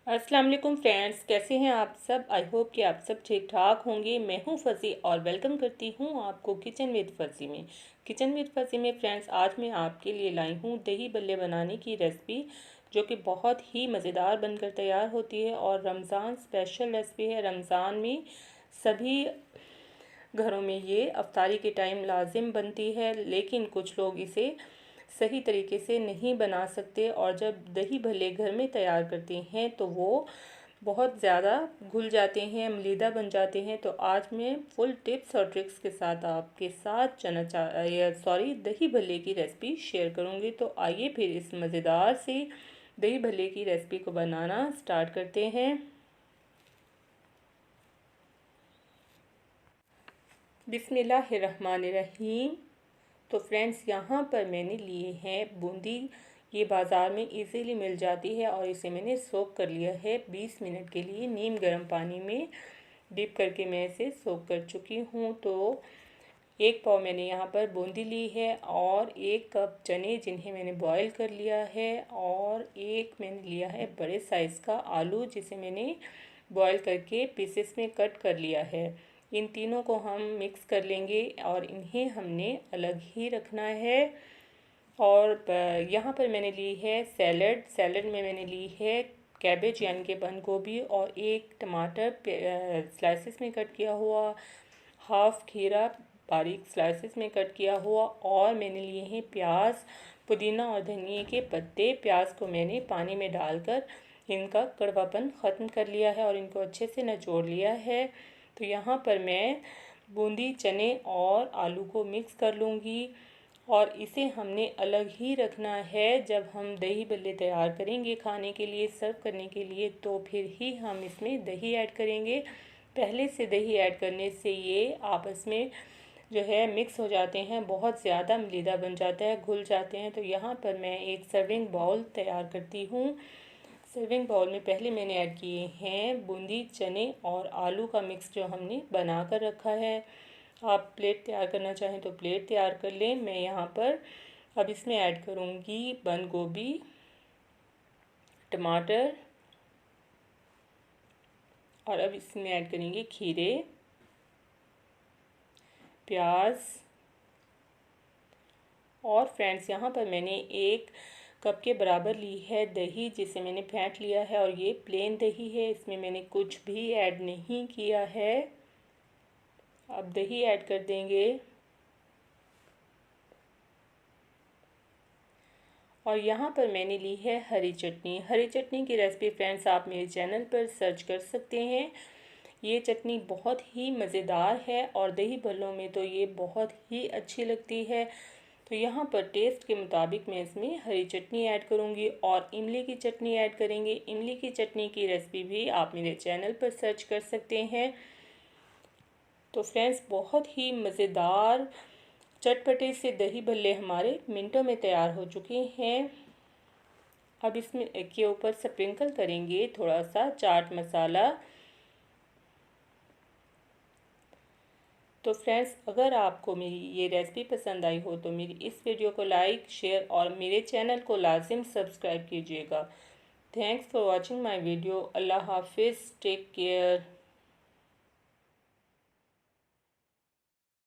अस्सलाम वालेकुम फ्रेंड्स, कैसे हैं आप सब। आई होप कि आप सब ठीक ठाक होंगे। मैं हूं फ़ज़ी और वेलकम करती हूं आपको किचन विद फ़ज़ी में। फ्रेंड्स, आज मैं आपके लिए लाई हूं दही बल्ले बनाने की रेसिपी, जो कि बहुत ही मज़ेदार बनकर तैयार होती है और रमज़ान स्पेशल रेसिपी है। रमज़ान में सभी घरों में ये अफ्तारी के टाइम लाजिम बनती है, लेकिन कुछ लोग इसे सही तरीके से नहीं बना सकते और जब दही भल्ले घर में तैयार करते हैं तो वो बहुत ज़्यादा घुल जाते हैं, मलीदा बन जाते हैं। तो आज मैं फुल टिप्स और ट्रिक्स के साथ आपके साथ दही भल्ले की रेसिपी शेयर करूंगी। तो आइए फिर इस मज़ेदार से दही भल्ले की रेसिपी को बनाना स्टार्ट करते हैं। बिस्मिल्लाहिर्रहमानिर्रहीम। तो फ्रेंड्स, यहाँ पर मैंने लिए हैं बूंदी। ये बाज़ार में इजीली मिल जाती है और इसे मैंने सोक कर लिया है 20 मिनट के लिए नीम गर्म पानी में डिप करके मैं इसे सोक कर चुकी हूँ। तो एक पाव मैंने यहाँ पर बूंदी ली है और 1 कप चने जिन्हें मैंने बॉईल कर लिया है, और एक मैंने लिया है बड़े साइज़ का आलू जिसे मैंने बॉईल करके पीसेस में कट कर लिया है। इन तीनों को हम मिक्स कर लेंगे और इन्हें हमने अलग ही रखना है। और यहाँ पर मैंने ली है सैलड में मैंने ली है कैबेज यानी कि बंद गोभी, और एक टमाटर स्लाइसेस में कट किया हुआ, हाफ खीरा बारीक स्लाइसेस में कट किया हुआ, और मैंने लिए हैं प्याज, पुदीना और धनिए के पत्ते। प्याज को मैंने पानी में डालकर इनका कड़वापन ख़त्म कर लिया है और इनको अच्छे से निचोड़ लिया है। तो यहाँ पर मैं बूंदी, चने और आलू को मिक्स कर लूँगी और इसे हमने अलग ही रखना है। जब हम दही बल्ले तैयार करेंगे खाने के लिए, सर्व करने के लिए, तो फिर ही हम इसमें दही ऐड करेंगे। पहले से दही ऐड करने से ये आपस में जो है मिक्स हो जाते हैं, बहुत ज़्यादा मलीदा बन जाता है, घुल जाते हैं। तो यहाँ पर मैं एक सर्विंग बाउल तैयार करती हूँ। सर्विंग बाउल में पहले मैंने ऐड किए हैं बूंदी, चने और आलू का मिक्स जो हमने बना कर रखा है। आप प्लेट तैयार करना चाहें तो प्लेट तैयार कर लें। मैं यहाँ पर अब इसमें ऐड करूँगी बंद गोभी, टमाटर, और अब इसमें ऐड करेंगे खीरे, प्याज, और फ्रेंड्स यहाँ पर मैंने 1 कप के बराबर ली है दही जिसे मैंने फेंट लिया है, और ये प्लेन दही है, इसमें मैंने कुछ भी ऐड नहीं किया है। अब दही ऐड कर देंगे और यहाँ पर मैंने ली है हरी चटनी। हरी चटनी की रेसिपी फ्रेंड्स आप मेरे चैनल पर सर्च कर सकते हैं। ये चटनी बहुत ही मज़ेदार है और दही भल्लों में तो ये बहुत ही अच्छी लगती है। तो यहाँ पर टेस्ट के मुताबिक मैं इसमें हरी चटनी ऐड करूँगी और इमली की चटनी ऐड करेंगे। इमली की चटनी की रेसिपी भी आप मेरे चैनल पर सर्च कर सकते हैं। तो फ्रेंड्स, बहुत ही मज़ेदार चटपटे से दही भल्ले हमारे मिनटों में तैयार हो चुके हैं। अब इसमें के ऊपर स्प्रिंकल करेंगे थोड़ा सा चाट मसाला। तो फ्रेंड्स, अगर आपको मेरी ये रेसिपी पसंद आई हो तो मेरी इस वीडियो को लाइक, शेयर और मेरे चैनल को लाजिम सब्सक्राइब कीजिएगा। Thanks for watching my video. अल्लाह हाफिज़, टेक केयर।